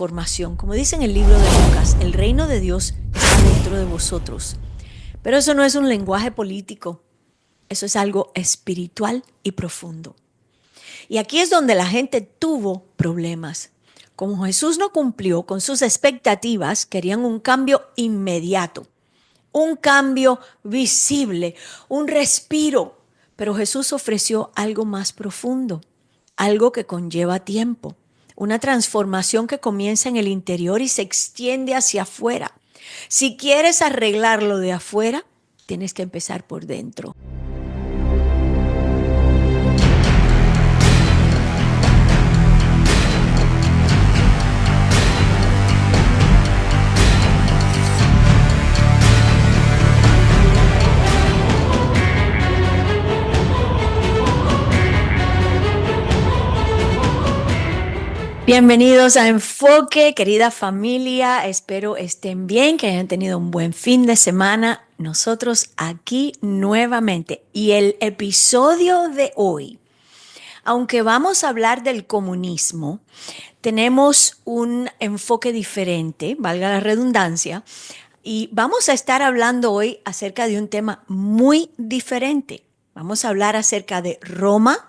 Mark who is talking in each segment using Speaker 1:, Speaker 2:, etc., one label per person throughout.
Speaker 1: transformación. Como dice en el libro de Lucas, el reino de Dios está dentro de vosotros. Pero eso no es un lenguaje político, eso es algo espiritual y profundo. Y aquí es donde la gente tuvo problemas. Como Jesús no cumplió con sus expectativas, querían un cambio inmediato, un cambio visible, un respiro. Pero Jesús ofreció algo más profundo, algo que conlleva tiempo, una transformación que comienza en el interior y se extiende hacia afuera. Si quieres arreglarlo de afuera, tienes que empezar por dentro. Bienvenidos a Enfoque, querida familia. Espero estén bien, que hayan tenido un buen fin de semana. Nosotros aquí nuevamente. Y el episodio de hoy, aunque vamos a hablar del comunismo, tenemos un enfoque diferente, valga la redundancia, y vamos a estar hablando hoy acerca de un tema muy diferente. Vamos a hablar acerca de Roma,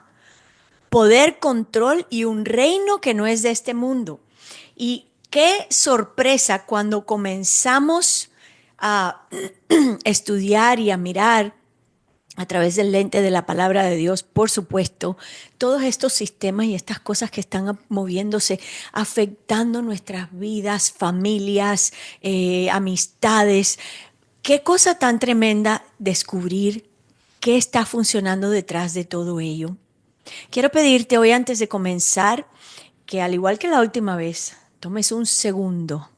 Speaker 1: poder, control y un reino que no es de este mundo. Y qué sorpresa cuando comenzamos a estudiar y a mirar a través del lente de la palabra de Dios, por supuesto, todos estos sistemas y estas cosas que están moviéndose, afectando nuestras vidas, familias, amistades. Qué cosa tan tremenda descubrir qué está funcionando detrás de todo ello. Quiero pedirte hoy, antes de comenzar, que al igual que la última vez, tomes un segundo,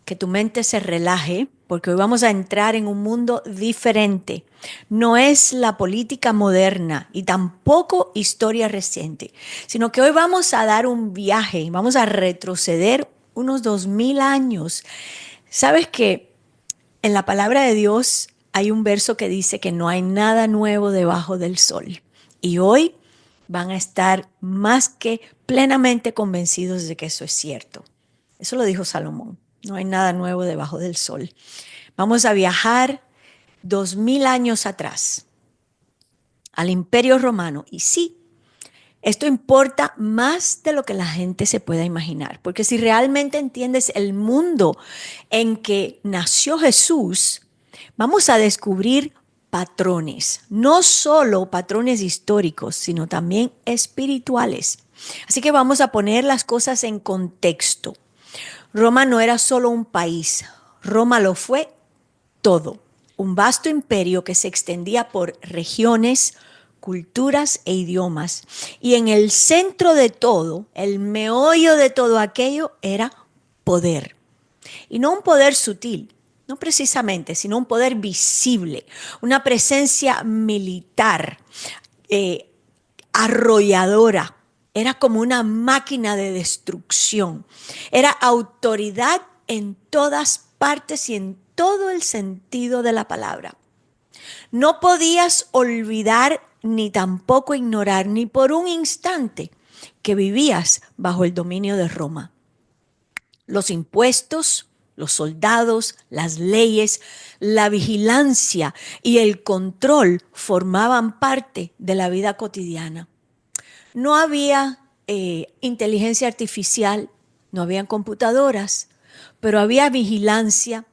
Speaker 1: que tu mente se relaje, porque hoy vamos a entrar en un mundo diferente. No es la política moderna y tampoco historia reciente, sino que hoy vamos a dar un viaje, vamos a retroceder unos 2000 años. ¿Sabes que en la palabra de Dios hay un verso que dice que no hay nada nuevo debajo del sol? Y hoy van a estar más que plenamente convencidos de que eso es cierto. Eso lo dijo Salomón. No hay nada nuevo debajo del sol. Vamos a viajar 2000 años atrás, al Imperio Romano. Y sí, esto importa más de lo que la gente se pueda imaginar, porque si realmente entiendes el mundo en que nació Jesús, vamos a descubrir patrones, no solo patrones históricos, sino también espirituales. Así que vamos a poner las cosas en contexto. Roma no era solo un país, Roma lo fue todo. Un vasto imperio que se extendía por regiones, culturas e idiomas. Y en el centro de todo, el meollo de todo aquello era poder. Y no un poder sutil, no precisamente, sino un poder visible, una presencia militar, arrolladora. Era como una máquina de destrucción. Era autoridad en todas partes y en todo el sentido de la palabra. No podías olvidar ni tampoco ignorar ni por un instante que vivías bajo el dominio de Roma. Los impuestos, los soldados, las leyes, la vigilancia y el control formaban parte de la vida cotidiana. No había inteligencia artificial, no habían computadoras, pero había vigilancia,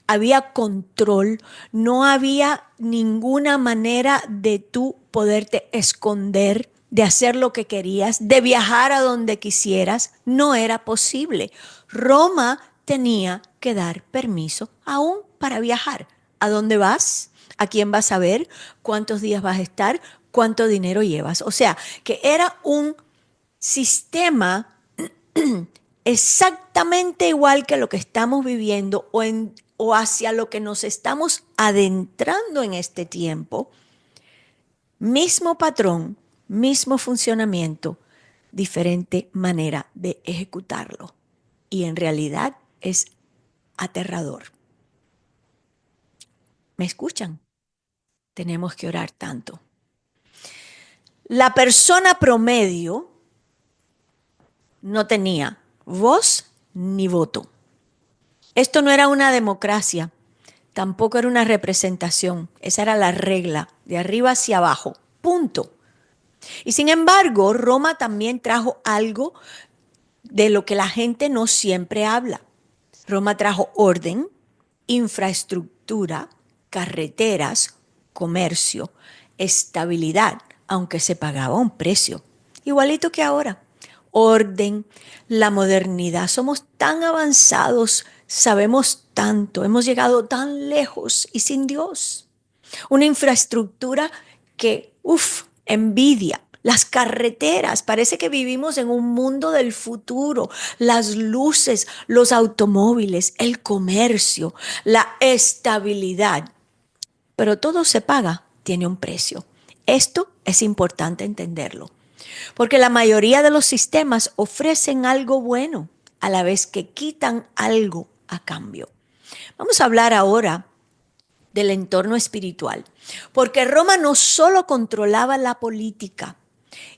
Speaker 1: había control, no había ninguna manera de tú poderte esconder, de hacer lo que querías, de viajar a donde quisieras. No era posible. Roma tenía que dar permiso aún para viajar. ¿A dónde vas? ¿A quién vas a ver? ¿Cuántos días vas a estar? ¿Cuánto dinero llevas? O sea, que era un sistema exactamente igual que lo que estamos viviendo o hacia lo que nos estamos adentrando en este tiempo. Mismo patrón, mismo funcionamiento, diferente manera de ejecutarlo. Y en realidad es aterrador. ¿Me escuchan? Tenemos que orar tanto. La persona promedio no tenía voz ni voto. Esto no era una democracia, tampoco era una representación. Esa era la regla, de arriba hacia abajo. Punto. Y sin embargo, Roma también trajo algo de lo que la gente no siempre habla. Roma trajo orden, infraestructura, carreteras, comercio, estabilidad, aunque se pagaba un precio. Igualito que ahora. Orden, la modernidad. Somos tan avanzados, sabemos tanto, hemos llegado tan lejos y sin Dios. Una infraestructura que, envidia. Las carreteras, parece que vivimos en un mundo del futuro. Las luces, los automóviles, el comercio, la estabilidad. Pero todo se paga, tiene un precio. Esto es importante entenderlo, porque la mayoría de los sistemas ofrecen algo bueno a la vez que quitan algo a cambio. Vamos a hablar ahora del entorno espiritual, porque Roma no solo controlaba la política,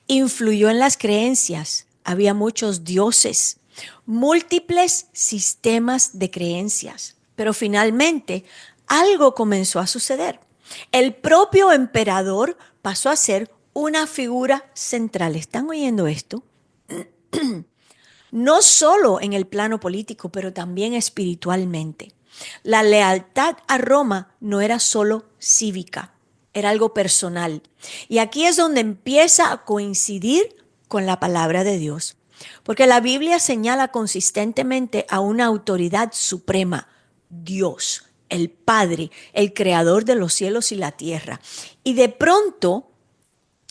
Speaker 1: influyó en las creencias. Había muchos dioses, múltiples sistemas de creencias, pero finalmente algo comenzó a suceder. El propio emperador pasó a ser una figura central. ¿Están oyendo esto? No solo en el plano político, pero también espiritualmente. La lealtad a Roma no era solo cívica, era algo personal. Y aquí es donde empieza a coincidir con la palabra de Dios. Porque la Biblia señala consistentemente a una autoridad suprema, Dios, el Padre, el creador de los cielos y la tierra. Y de pronto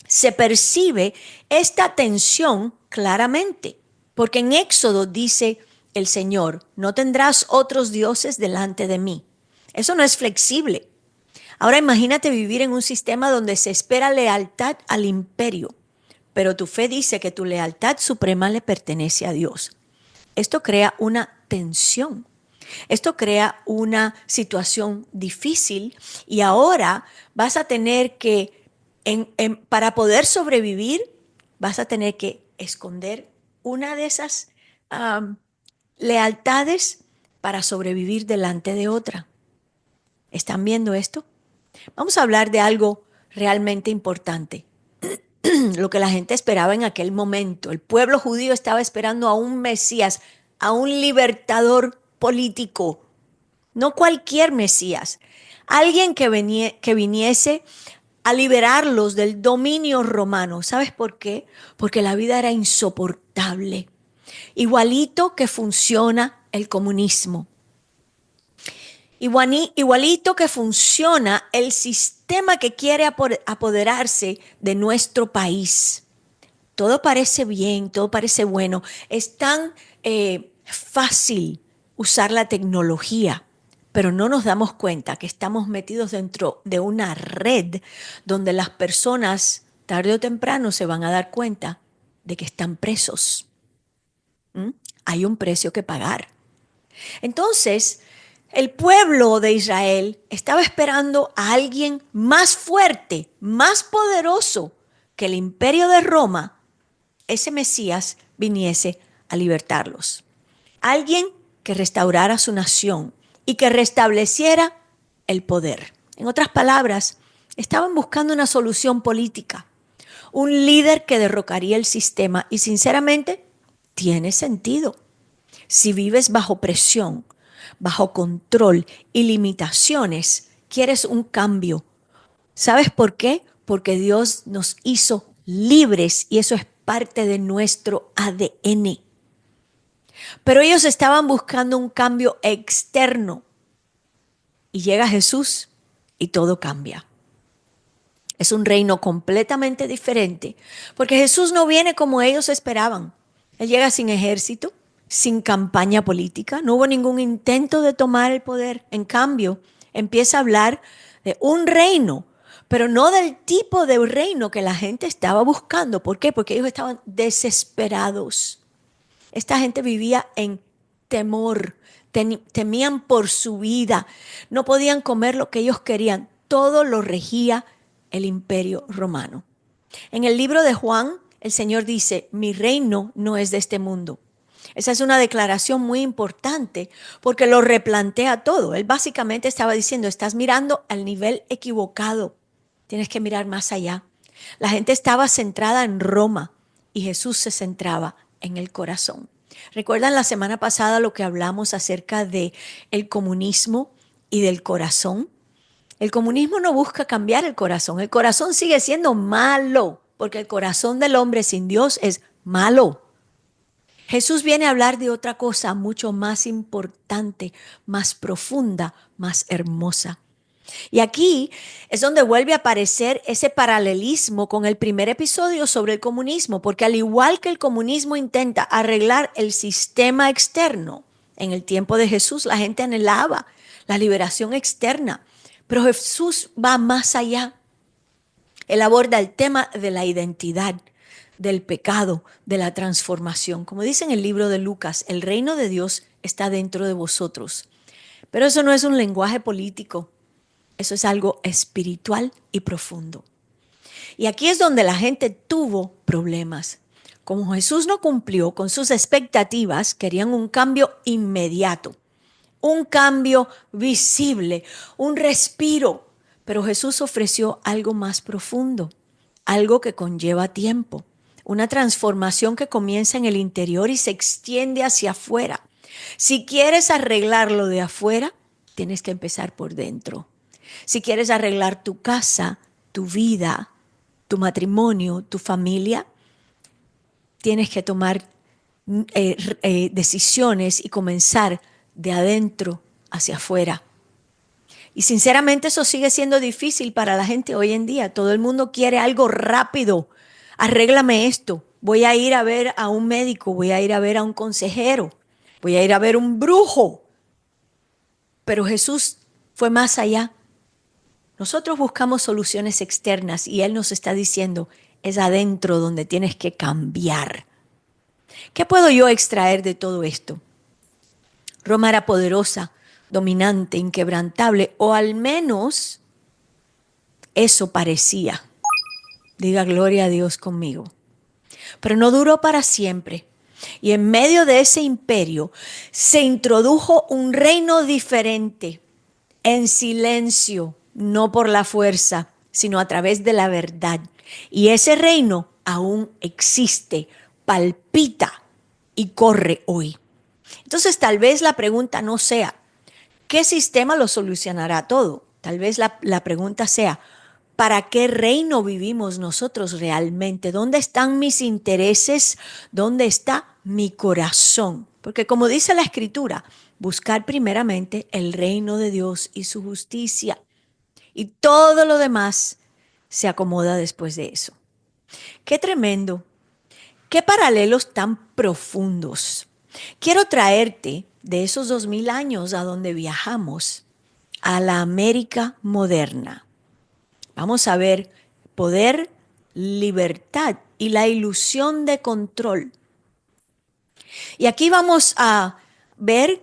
Speaker 1: se percibe esta tensión claramente. Porque en Éxodo dice el Señor, no tendrás otros dioses delante de mí. Eso no es flexible. Ahora imagínate vivir en un sistema donde se espera lealtad al imperio, pero tu fe dice que tu lealtad suprema le pertenece a Dios. Esto crea una tensión. Esto crea una situación difícil y ahora vas a tener que, para poder sobrevivir, vas a tener que esconder una de esas lealtades para sobrevivir delante de otra. ¿Están viendo esto? Vamos a hablar de algo realmente importante. Lo que la gente esperaba en aquel momento. El pueblo judío estaba esperando a un Mesías, a un libertador político. No cualquier Mesías. Alguien que viniese a liberarlos del dominio romano. ¿Sabes por qué? Porque la vida era insoportable. Igualito que funciona el comunismo. Igualito que funciona el sistema que quiere apoderarse de nuestro país. Todo parece bien, todo parece bueno. Es tan fácil usar la tecnología, pero no nos damos cuenta que estamos metidos dentro de una red donde las personas tarde o temprano se van a dar cuenta de que están presos. Hay un precio que pagar. Entonces, el pueblo de Israel estaba esperando a alguien más fuerte, más poderoso que el imperio de Roma, ese Mesías viniese a libertarlos. Alguien que restaurara su nación y que restableciera el poder. En otras palabras, estaban buscando una solución política, un líder que derrocaría el sistema y sinceramente tiene sentido. Si vives bajo presión, bajo control y limitaciones, quieres un cambio. ¿Sabes por qué? Porque Dios nos hizo libres y eso es parte de nuestro ADN. Pero ellos estaban buscando un cambio externo y llega Jesús y todo cambia. Es un reino completamente diferente porque Jesús no viene como ellos esperaban. Él llega sin ejército, sin campaña política, no hubo ningún intento de tomar el poder. En cambio, empieza a hablar de un reino, pero no del tipo de reino que la gente estaba buscando. ¿Por qué? Porque ellos estaban desesperados. Esta gente vivía en temor, temían por su vida, no podían comer lo que ellos querían. Todo lo regía el imperio romano. En el libro de Juan, el Señor dice, mi reino no es de este mundo. Esa es una declaración muy importante porque lo replantea todo. Él básicamente estaba diciendo, estás mirando al nivel equivocado, tienes que mirar más allá. La gente estaba centrada en Roma y Jesús se centraba en el corazón. ¿Recuerdan la semana pasada lo que hablamos acerca de el comunismo y del corazón? El comunismo no busca cambiar el corazón sigue siendo malo, porque el corazón del hombre sin Dios es malo. Jesús viene a hablar de otra cosa mucho más importante, más profunda, más hermosa. Y aquí es donde vuelve a aparecer ese paralelismo con el primer episodio sobre el comunismo, porque al igual que el comunismo intenta arreglar el sistema externo, en el tiempo de Jesús la gente anhelaba la liberación externa, pero Jesús va más allá. Él aborda el tema de la identidad, del pecado, de la transformación. Como dice en el libro de Lucas, el reino de Dios está dentro de vosotros. Pero eso no es un lenguaje político, eso es algo espiritual y profundo. Y aquí es donde la gente tuvo problemas. Como Jesús no cumplió con sus expectativas, querían un cambio inmediato, un cambio visible, un respiro. Pero Jesús ofreció algo más profundo, algo que conlleva tiempo, una transformación que comienza en el interior y se extiende hacia afuera. Si quieres arreglar lo de afuera, tienes que empezar por dentro. Si quieres arreglar tu casa, tu vida, tu matrimonio, tu familia, tienes que tomar decisiones y comenzar de adentro hacia afuera. Y sinceramente eso sigue siendo difícil para la gente hoy en día. Todo el mundo quiere algo rápido. Arréglame esto. Voy a ir a ver a un médico, voy a ir a ver a un consejero, voy a ir a ver un brujo. Pero Jesús fue más allá. Nosotros buscamos soluciones externas y Él nos está diciendo, es adentro donde tienes que cambiar. ¿Qué puedo yo extraer de todo esto? Roma era poderosa, dominante, inquebrantable, o al menos eso parecía. Diga gloria a Dios conmigo. Pero no duró para siempre. Y en medio de ese imperio se introdujo un reino diferente, en silencio, no por la fuerza, sino a través de la verdad. Y ese reino aún existe, palpita y corre hoy. Entonces tal vez la pregunta no sea, ¿qué sistema lo solucionará todo? Tal vez la pregunta sea, ¿para qué reino vivimos nosotros realmente? ¿Dónde están mis intereses? ¿Dónde está mi corazón? Porque como dice la Escritura, buscar primeramente el reino de Dios y su justicia. Y todo lo demás se acomoda después de eso. Qué tremendo. Qué paralelos tan profundos. Quiero traerte de esos 2000 años a donde viajamos, a la América moderna. Vamos a ver poder, libertad y la ilusión de control. Y aquí vamos a ver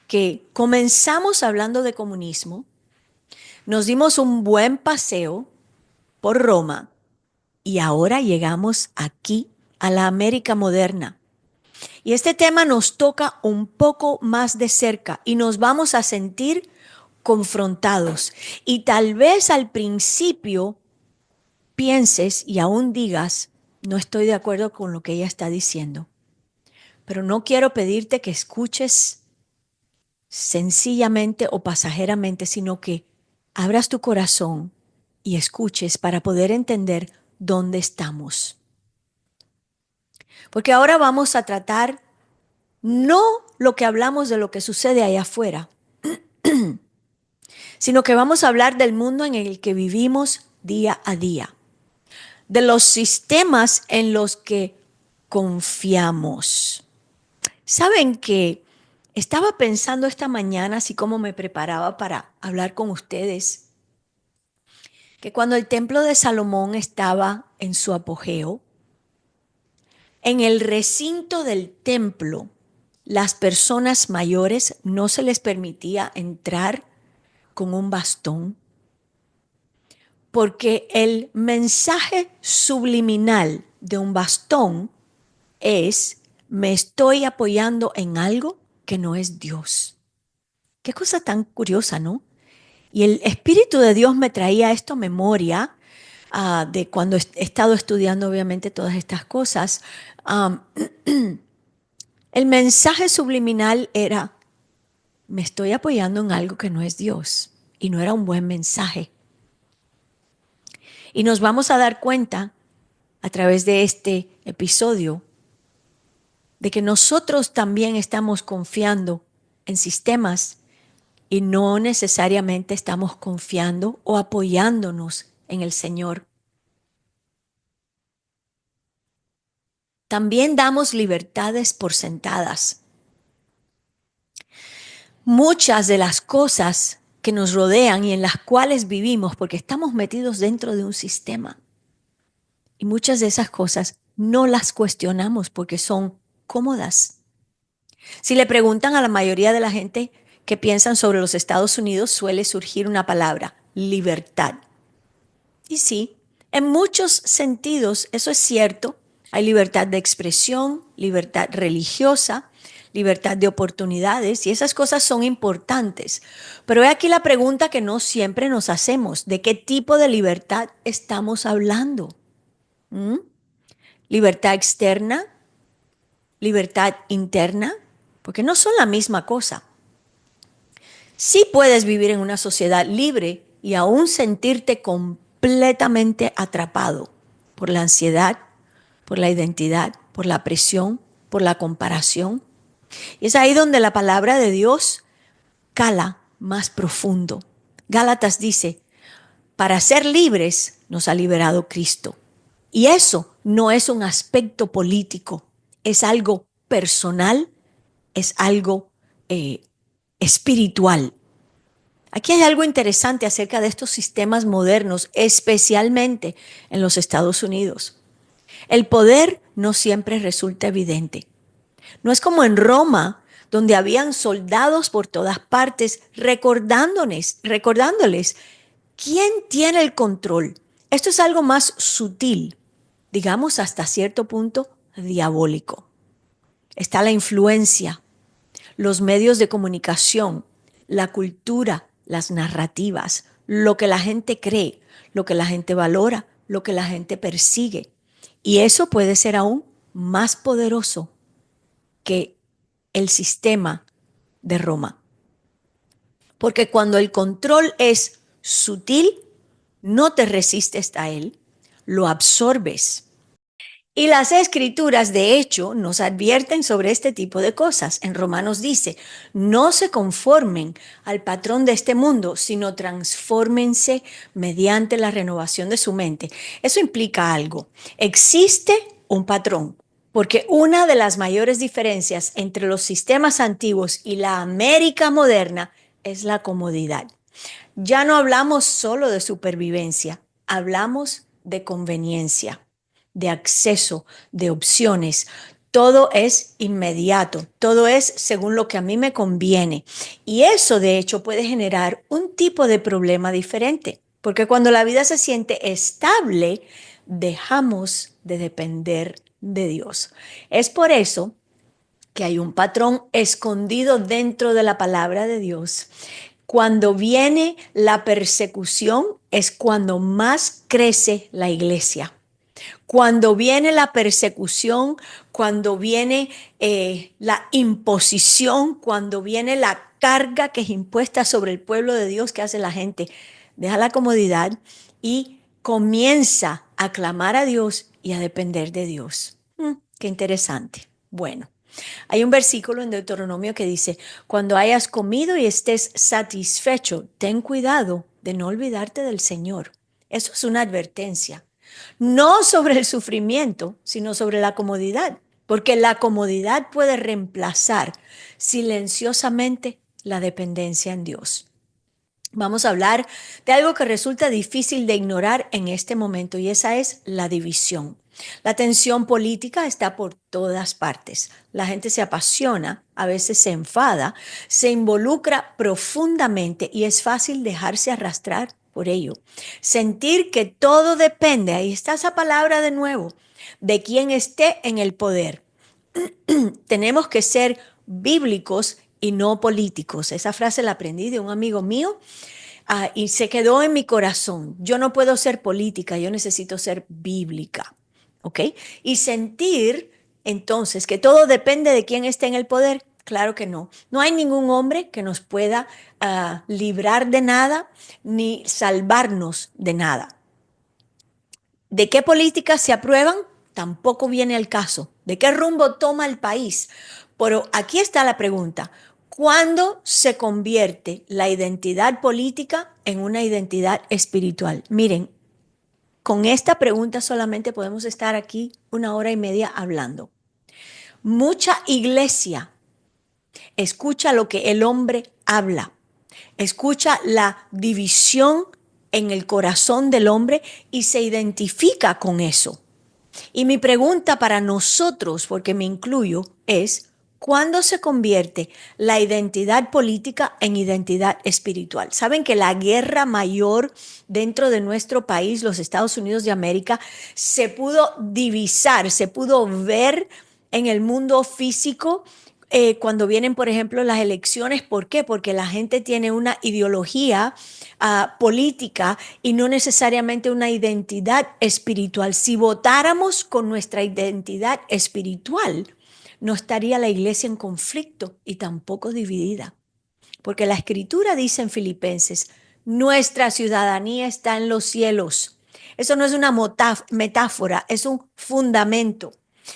Speaker 1: que comenzamos hablando de comunismo, nos dimos un buen paseo por Roma y ahora llegamos aquí a la América moderna. Y este tema nos toca un poco más de cerca y nos vamos a sentir confrontados. Y tal vez al principio pienses y aún digas, no estoy de acuerdo con lo que ella está diciendo. Pero no quiero pedirte que escuches sencillamente o pasajeramente, sino que abras tu corazón y escuches para poder entender dónde estamos. Porque ahora vamos a tratar no lo que hablamos de lo que sucede allá afuera, sino que vamos a hablar del mundo en el que vivimos día a día, de los sistemas en los que confiamos. ¿Saben que estaba pensando esta mañana, así como me preparaba para hablar con ustedes, que cuando el templo de Salomón estaba en su apogeo, en el recinto del templo, las personas mayores no se les permitía entrar con un bastón, porque el mensaje subliminal de un bastón es me estoy apoyando en algo que no es Dios. Qué cosa tan curiosa, ¿no? Y el Espíritu de Dios me traía esto a memoria de cuando he estado estudiando obviamente todas estas cosas. Um, el mensaje subliminal era, me estoy apoyando en algo que no es Dios. Y no era un buen mensaje. Y nos vamos a dar cuenta a través de este episodio de que nosotros también estamos confiando en sistemas y no necesariamente estamos confiando o apoyándonos en el Señor. También damos libertades por sentadas. Muchas de las cosas que nos rodean y en las cuales vivimos, porque estamos metidos dentro de un sistema, y muchas de esas cosas no las cuestionamos porque son cómodas. Si le preguntan a la mayoría de la gente que piensan sobre los Estados Unidos, suele surgir una palabra, libertad. Y sí, en muchos sentidos eso es cierto. Hay libertad de expresión, libertad religiosa, libertad de oportunidades y esas cosas son importantes. Pero he aquí la pregunta que no siempre nos hacemos. ¿De qué tipo de libertad estamos hablando? ¿Mm? ¿Libertad externa? ¿Libertad interna? Porque no son la misma cosa. Sí puedes vivir en una sociedad libre y aún sentirte completamente atrapado por la ansiedad, por la identidad, por la presión, por la comparación. Y es ahí donde la palabra de Dios cala más profundo. Gálatas dice, para ser libres nos ha liberado Cristo. Y eso no es un aspecto político, es algo personal, es algo espiritual. Aquí hay algo interesante acerca de estos sistemas modernos, especialmente en los Estados Unidos. El poder no siempre resulta evidente. No es como en Roma, donde habían soldados por todas partes recordándoles quién tiene el control. Esto es algo más sutil, digamos hasta cierto punto diabólico. Está la influencia, los medios de comunicación, la cultura, las narrativas, lo que la gente cree, lo que la gente valora, lo que la gente persigue. Y eso puede ser aún más poderoso que el sistema de Roma. Porque cuando el control es sutil, no te resistes a él, lo absorbes. Y las escrituras, de hecho, nos advierten sobre este tipo de cosas. En Romanos dice, no se conformen al patrón de este mundo, sino transfórmense mediante la renovación de su mente. Eso implica algo. Existe un patrón, porque una de las mayores diferencias entre los sistemas antiguos y la América moderna es la comodidad. Ya no hablamos solo de supervivencia, hablamos de conveniencia, de acceso, de opciones. Todo es inmediato, todo es según lo que a mí me conviene. Y eso, de hecho, puede generar un tipo de problema diferente, porque cuando la vida se siente estable, dejamos de depender de Dios. Es por eso que hay un patrón escondido dentro de la palabra de Dios. Cuando viene la persecución es cuando más crece la iglesia. Cuando viene la persecución, cuando viene la imposición, cuando viene la carga que es impuesta sobre el pueblo de Dios, ¿qué hace la gente? Deja la comodidad y comienza a clamar a Dios y a depender de Dios. Qué interesante. Bueno. Hay un versículo en Deuteronomio que dice, cuando hayas comido y estés satisfecho, ten cuidado de no olvidarte del Señor. Eso es una advertencia. No sobre el sufrimiento, sino sobre la comodidad, porque la comodidad puede reemplazar silenciosamente la dependencia en Dios. Vamos a hablar de algo que resulta difícil de ignorar en este momento y esa es la división. La tensión política está por todas partes. La gente se apasiona, a veces se enfada, se involucra profundamente y es fácil dejarse arrastrar por ello. Sentir que todo depende, ahí está esa palabra de nuevo, de quien esté en el poder. tenemos que ser bíblicos y no políticos. Esa frase la aprendí de un amigo mío, y se quedó en mi corazón. Yo no puedo ser política, yo necesito ser bíblica, ¿ok? Y sentir entonces que todo depende de quién esté en el poder. Claro que no. No hay ningún hombre que nos pueda librar de nada ni salvarnos de nada. ¿De qué políticas se aprueban? Tampoco viene al caso. ¿De qué rumbo toma el país? Pero aquí está la pregunta. ¿Cuándo se convierte la identidad política en una identidad espiritual? Miren, con esta pregunta solamente podemos estar aquí 1 hora y media hablando. Mucha iglesia escucha lo que el hombre habla, escucha la división en el corazón del hombre y se identifica con eso. Y mi pregunta para nosotros, porque me incluyo, es: ¿cuándo se convierte la identidad política en identidad espiritual? Saben que la guerra mayor dentro de nuestro país, los Estados Unidos de América, se pudo divisar, se pudo ver en el mundo físico cuando vienen, por ejemplo, las elecciones. ¿Por qué? Porque la gente tiene una ideología política y no necesariamente una identidad espiritual. Si votáramos con nuestra identidad espiritual, no estaría la iglesia en conflicto y tampoco dividida. Porque la escritura dice en Filipenses: nuestra ciudadanía está en los cielos. Eso no es una metáfora, es un fundamento.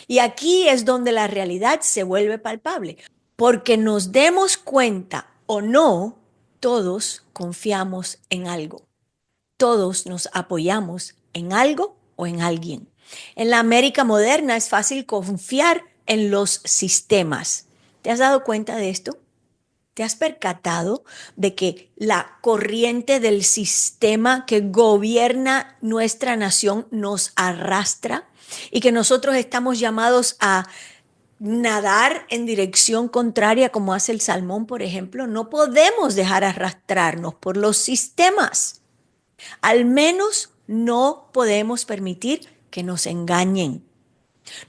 Speaker 1: Y aquí es donde la realidad se vuelve palpable. Porque nos demos cuenta o no, todos confiamos en algo. Todos nos apoyamos en algo o en alguien. En la América moderna es fácil confiar en los sistemas. ¿Te has dado cuenta de esto? ¿Te has percatado de que la corriente del sistema que gobierna nuestra nación nos arrastra y que nosotros estamos llamados a nadar en dirección contraria, como hace el salmón, por ejemplo? No podemos dejar arrastrarnos por los sistemas. Al menos no podemos permitir que nos engañen.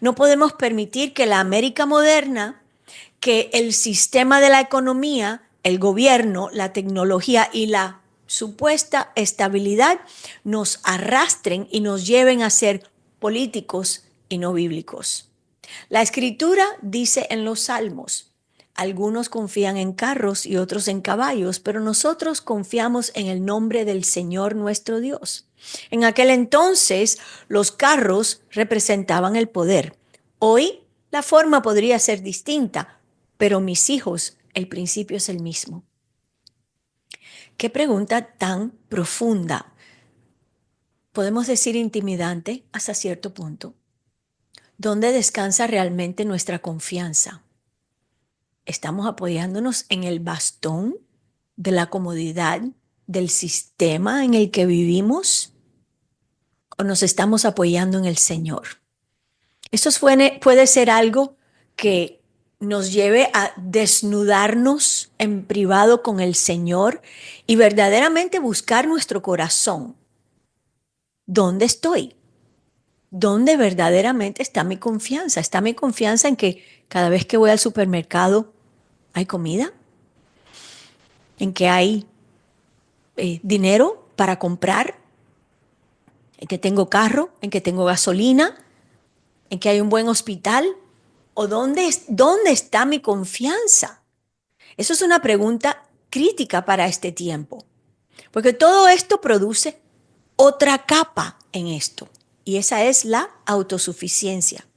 Speaker 1: No podemos permitir que la América moderna, que el sistema de la economía, el gobierno, la tecnología y la supuesta estabilidad nos arrastren y nos lleven a ser políticos y no bíblicos. La escritura dice en los Salmos: algunos confían en carros y otros en caballos, pero nosotros confiamos en el nombre del Señor nuestro Dios. En aquel entonces los carros representaban el poder. Hoy la forma podría ser distinta, pero mis hijos, el principio es el mismo. Qué pregunta tan profunda. Podemos decir intimidante hasta cierto punto. ¿Dónde descansa realmente nuestra confianza? ¿Estamos apoyándonos en el bastón de la comodidad del sistema en el que vivimos? ¿O nos estamos apoyando en el Señor? Esto puede ser algo que nos lleve a desnudarnos en privado con el Señor y verdaderamente buscar nuestro corazón. ¿Dónde estoy? ¿Dónde verdaderamente está mi confianza? ¿Está mi confianza en que cada vez que voy al supermercado hay comida? ¿En que hay dinero para comprar? ¿En que tengo carro? ¿En que tengo gasolina? ¿En que hay un buen hospital? ¿O dónde está mi confianza? Eso es una pregunta crítica para este tiempo, porque todo esto produce otra capa en esto, y esa es la autosuficiencia.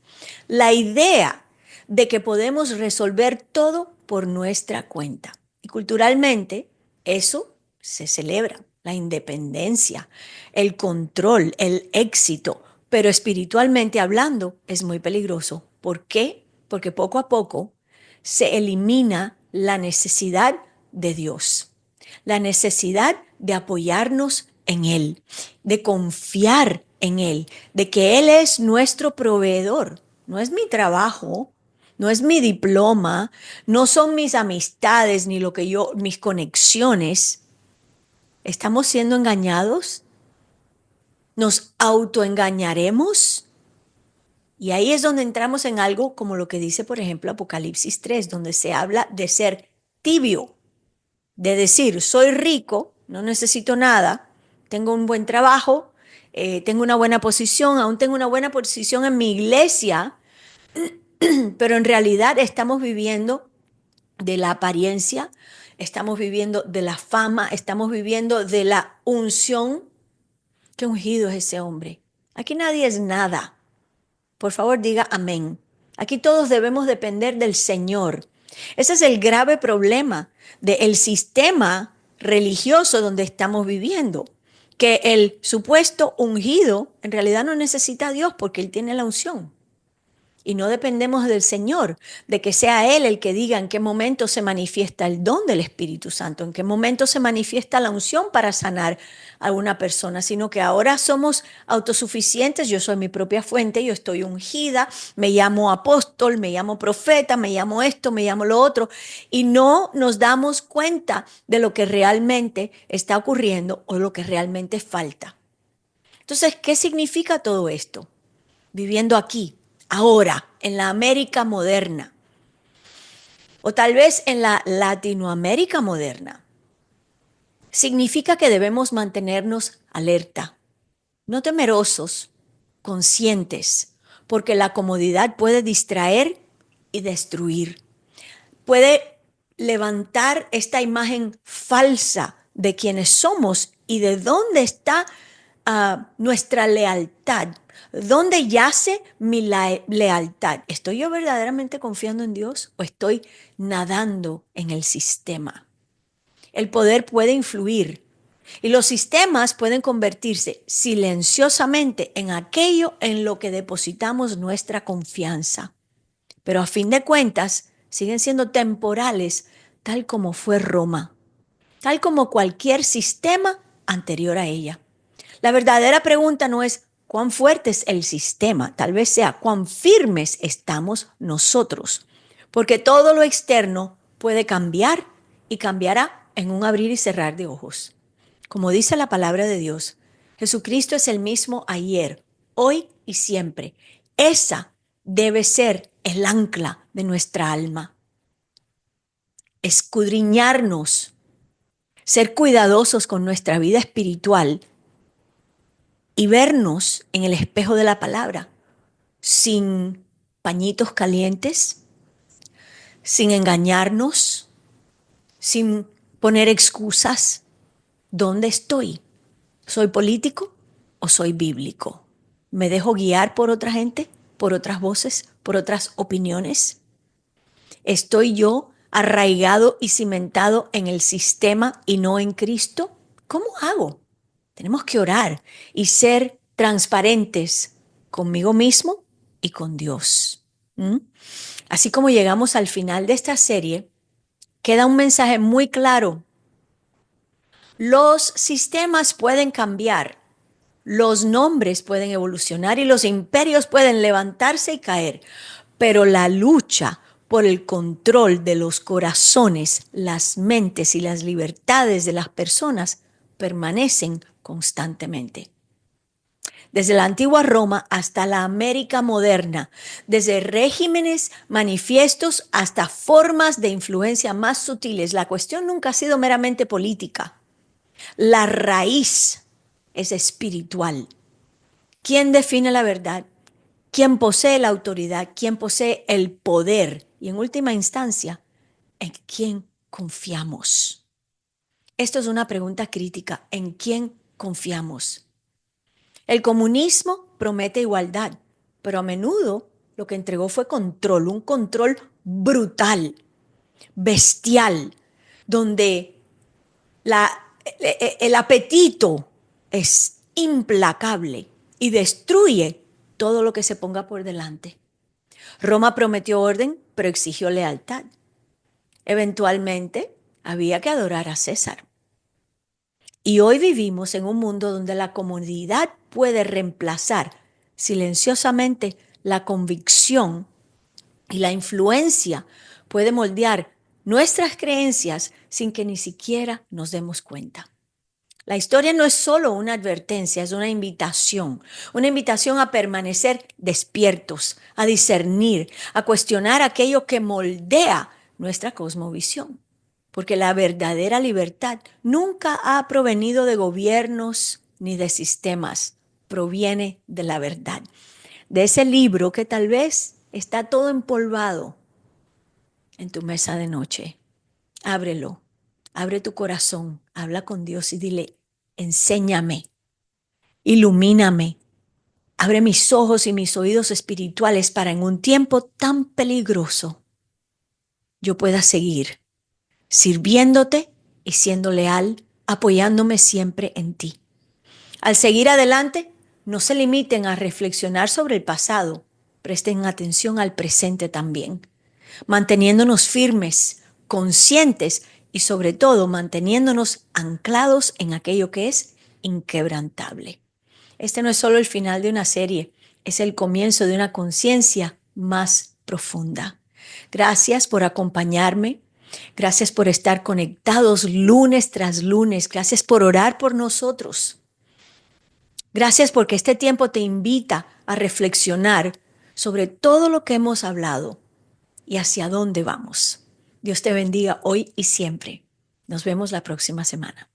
Speaker 1: La idea de que podemos resolver todo por nuestra cuenta. Y culturalmente eso se celebra: la independencia, el control, el éxito, pero espiritualmente hablando es muy peligroso. ¿Por qué? Porque poco a poco se elimina la necesidad de Dios, la necesidad de apoyarnos en Él, de confiar en Él, de que Él es nuestro proveedor. No es mi trabajo, no es mi diploma, no son mis amistades ni mis conexiones. ¿Estamos siendo engañados? ¿Nos autoengañaremos? Y ahí es donde entramos en algo como lo que dice, por ejemplo, Apocalipsis 3, donde se habla de ser tibio, de decir, soy rico, no necesito nada, tengo un buen trabajo, tengo una buena posición, aún tengo una buena posición en mi iglesia, pero en realidad estamos viviendo de la apariencia, estamos viviendo de la fama, estamos viviendo de la unción. Qué ungido es ese hombre. Aquí nadie es nada. Por favor, diga amén. Aquí todos debemos depender del Señor. Ese es el grave problema del sistema religioso donde estamos viviendo, que el supuesto ungido en realidad no necesita a Dios porque Él tiene la unción. Y no dependemos del Señor, de que sea Él el que diga en qué momento se manifiesta el don del Espíritu Santo, en qué momento se manifiesta la unción para sanar a una persona, sino que ahora somos autosuficientes. Yo soy mi propia fuente, yo estoy ungida, me llamo apóstol, me llamo profeta, me llamo esto, me llamo lo otro, y no nos damos cuenta de lo que realmente está ocurriendo o lo que realmente falta. Entonces, ¿qué significa todo esto? Viviendo aquí, ahora, en la América moderna, o tal vez en la Latinoamérica moderna, significa que debemos mantenernos alerta, no temerosos, conscientes, porque la comodidad puede distraer y destruir, puede levantar esta imagen falsa de quienes somos y de dónde está nuestra lealtad. ¿Dónde yace mi lealtad? ¿Estoy yo verdaderamente confiando en Dios o estoy nadando en el sistema? El poder puede influir y los sistemas pueden convertirse silenciosamente en aquello en lo que depositamos nuestra confianza. Pero a fin de cuentas, siguen siendo temporales, tal como fue Roma, tal como cualquier sistema anterior a ella. La verdadera pregunta no es cuán fuerte es el sistema, tal vez sea cuán firmes estamos nosotros, porque todo lo externo puede cambiar y cambiará en un abrir y cerrar de ojos. Como dice la palabra de Dios, Jesucristo es el mismo ayer, hoy y siempre. Esa debe ser el ancla de nuestra alma. Escudriñarnos, ser cuidadosos con nuestra vida espiritual y vernos en el espejo de la palabra, sin pañitos calientes, sin engañarnos, sin poner excusas. ¿Dónde estoy? ¿Soy político o soy bíblico? ¿Me dejo guiar por otra gente, por otras voces, por otras opiniones? ¿Estoy yo arraigado y cimentado en el sistema y no en Cristo? ¿Cómo hago? Tenemos que orar y ser transparentes conmigo mismo y con Dios. ¿Mm? Así como llegamos al final de esta serie, queda un mensaje muy claro. Los sistemas pueden cambiar, los nombres pueden evolucionar y los imperios pueden levantarse y caer, pero la lucha por el control de los corazones, las mentes y las libertades de las personas permanecen constantemente. Desde la antigua Roma hasta la América moderna, desde regímenes manifiestos hasta formas de influencia más sutiles, la cuestión nunca ha sido meramente política. La raíz es espiritual. ¿Quién define la verdad? ¿Quién posee la autoridad? ¿Quién posee el poder? Y en última instancia, ¿en quién confiamos? Esto es una pregunta crítica. ¿En quién confiamos? El comunismo promete igualdad, pero a menudo lo que entregó fue control, un control brutal, bestial, donde la, el apetito es implacable y destruye todo lo que se ponga por delante. Roma prometió orden, pero exigió lealtad. Eventualmente había que adorar a César. Y hoy vivimos en un mundo donde la comodidad puede reemplazar silenciosamente la convicción y la influencia puede moldear nuestras creencias sin que ni siquiera nos demos cuenta. La historia no es solo una advertencia, es una invitación a permanecer despiertos, a discernir, a cuestionar aquello que moldea nuestra cosmovisión. Porque la verdadera libertad nunca ha provenido de gobiernos ni de sistemas, proviene de la verdad. De ese libro que tal vez está todo empolvado en tu mesa de noche. Ábrelo, abre tu corazón, habla con Dios y dile, enséñame, ilumíname, abre mis ojos y mis oídos espirituales para en un tiempo tan peligroso yo pueda seguir sirviéndote y siendo leal, apoyándome siempre en ti. Al seguir adelante, no se limiten a reflexionar sobre el pasado, presten atención al presente también, manteniéndonos firmes, conscientes y sobre todo manteniéndonos anclados en aquello que es inquebrantable. Este no es solo el final de una serie, es el comienzo de una conciencia más profunda. Gracias por acompañarme. Gracias por estar conectados lunes tras lunes. Gracias por orar por nosotros. Gracias porque este tiempo te invita a reflexionar sobre todo lo que hemos hablado y hacia dónde vamos. Dios te bendiga hoy y siempre. Nos vemos la próxima semana.